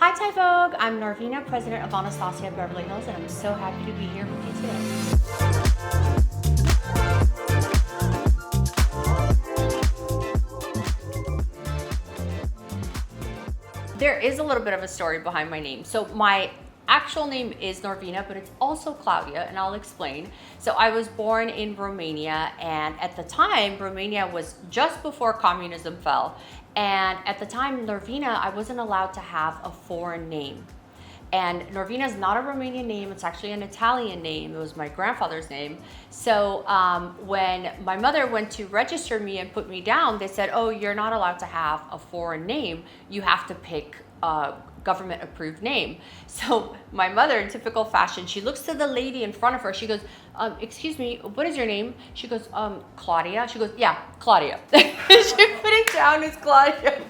Hi Thai Vogue, I'm Norvina, president of Anastasia Beverly Hills, and I'm so happy to be here with you today. There is a little bit of a story behind my name. So my actual name is Norvina, but it's also Claudia, and I'll explain. So I was born in Romania, and at the time, Romania was just before communism fell. And at the time, Norvina, I wasn't allowed to have a foreign name. And Norvina is not a Romanian name, it's actually an Italian name. It was my grandfather's name. So when my mother went to register me and put me down, they said, oh, you're not allowed to have a foreign name. You have to pick a government approved name. So my mother, in typical fashion, she looks to the lady in front of her. She goes, excuse me, what is your name? She goes, Claudia. She goes, yeah, Claudia. She put it down as Claudia.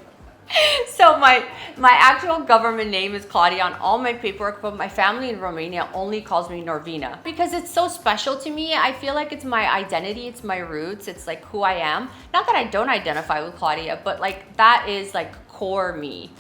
So my actual government name is Claudia on all my paperwork, but my family in Romania only calls me Norvina because it's so special to me. I feel like it's my identity, it's my roots, it's like who I am. Not that I don't identify with Claudia, but like that is like core me.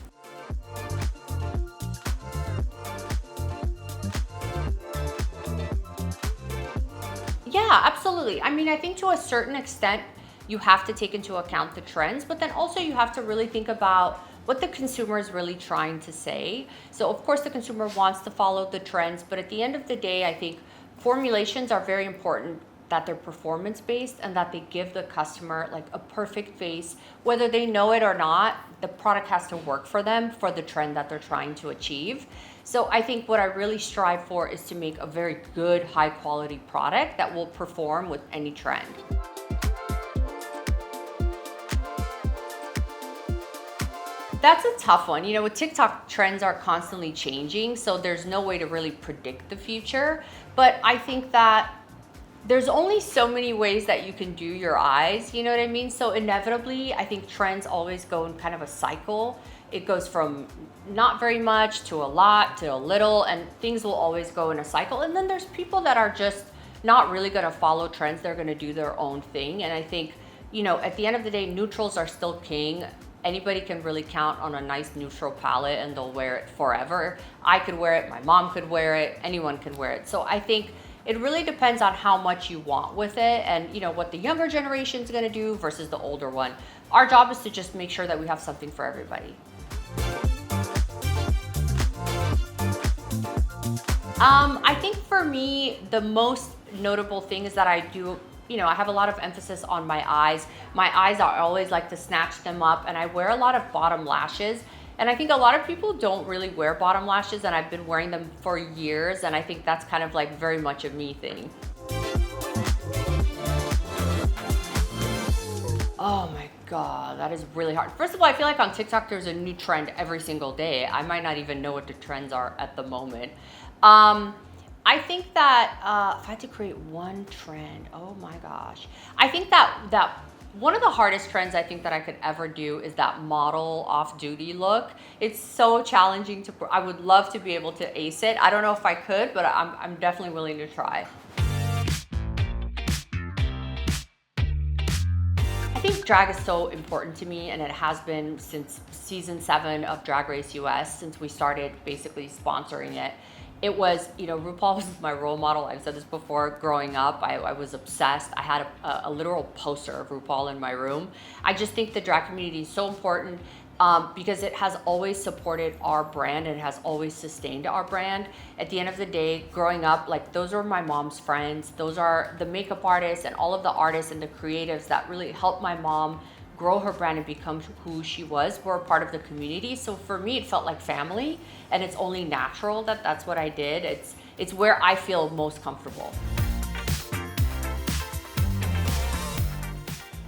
Yeah, absolutely. I mean, I think to a certain extent, you have to take into account the trends, but then also you have to really think about what the consumer is really trying to say. So of course the consumer wants to follow the trends, but at the end of the day, I think formulations are very important, that they're performance-based and that they give the customer like a perfect face. Whether they know it or not, the product has to work for them for the trend that they're trying to achieve. So I think what I really strive for is to make a very good, high-quality product that will perform with any trend. That's a tough one. You know, with TikTok, trends are constantly changing, so there's no way to really predict the future. But I think that there's only so many ways that you can do your eyes, you know what I mean? So inevitably, I think trends always go in kind of a cycle. It goes from not very much to a lot to a little, and things will always go in a cycle. And then there's people that are just not really gonna follow trends. They're gonna do their own thing. And I think, you know, at the end of the day, neutrals are still king. Anybody can really count on a nice neutral palette and they'll wear it forever. I could wear it, my mom could wear it, anyone can wear it. So I think it really depends on how much you want with it and, you know, what the younger generation is going to do versus the older one. Our job is to just make sure that we have something for everybody. I think for me, the most notable thing is that I do, you know, I have a lot of emphasis on my eyes. My eyes, I always like to snatch them up, and I wear a lot of bottom lashes. And I think a lot of people don't really wear bottom lashes, and I've been wearing them for years, and I think that's kind of like very much a me thing. Oh my God, that is really hard. First of all, I feel like on TikTok, there's a new trend every single day. I might not even know what the trends are at the moment. I think that if I had to create one trend, oh my gosh. I think that one of the hardest trends I think that I could ever do is that model off-duty look. It's so challenging to, I would love to be able to ace it. I don't know if I could, but I'm definitely willing to try. I think drag is so important to me, and it has been since season 7 of Drag Race US, since we started basically sponsoring it. It was, you know, RuPaul was my role model. I've said this before. Growing up, I was obsessed. I had a literal poster of RuPaul in my room. I just think the drag community is so important because it has always supported our brand and it has always sustained our brand. At the end of the day, growing up, like those are my mom's friends. Those are the makeup artists and all of the artists and the creatives that really helped my mom grow her brand and become who she was, were a part of the community. So for me, it felt like family, and it's only natural that that's what I did. It's where I feel most comfortable.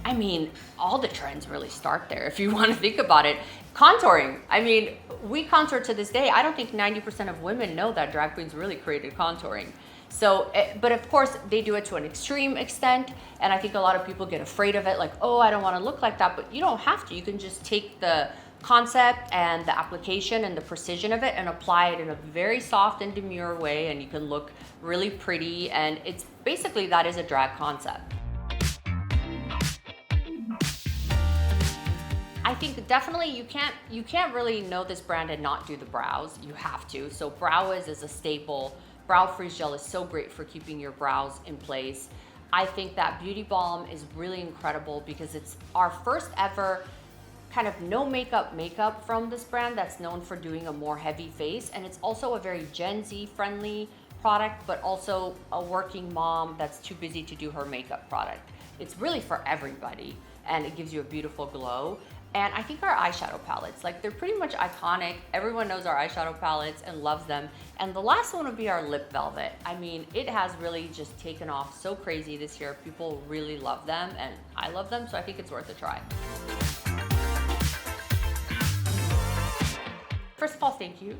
I mean, all the trends really start there if you want to think about it. Contouring. I mean, we contour to this day. I don't think 90% of women know that drag queens really created contouring. So, but of course they do it to an extreme extent, and I think a lot of people get afraid of it, like, oh, I don't want to look like that, but you don't have to. You can just take the concept and the application and the precision of it and apply it in a very soft and demure way, and you can look really pretty, and it's basically, that is a drag concept. I think definitely you can't really know this brand and not do the brows. You have to. So Brow is a staple. Brow freeze gel is so great for keeping your brows in place. I think that Beauty Balm is really incredible because it's our first ever kind of no makeup from this brand that's known for doing a more heavy face, and it's also a very Gen Z friendly product, but also a working mom that's too busy to do her makeup product. It's really for everybody, and it gives you a beautiful glow. And I think our eyeshadow palettes, like they're pretty much iconic. Everyone knows our eyeshadow palettes and loves them. And the last one would be our lip velvet. I mean, it has really just taken off so crazy this year. People really love them, and I love them, so I think it's worth a try. First of all, thank you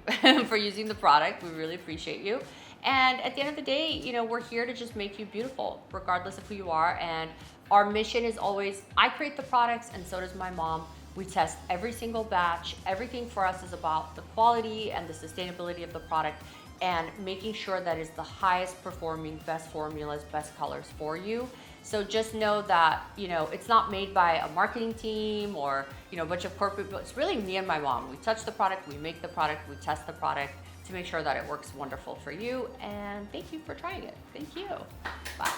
for using the product. We really appreciate you. And at the end of the day, you know, we're here to just make you beautiful, regardless of who you are. And our mission is always, I create the products and so does my mom. We test every single batch. Everything for us is about the quality and the sustainability of the product and making sure that it's the highest performing, best formulas, best colors for you. So just know that, you know, it's not made by a marketing team or, you know, a bunch of corporate, but it's really me and my mom. We touch the product, we make the product, we test the product to make sure that it works wonderful for you. And thank you for trying it. Thank you. Bye.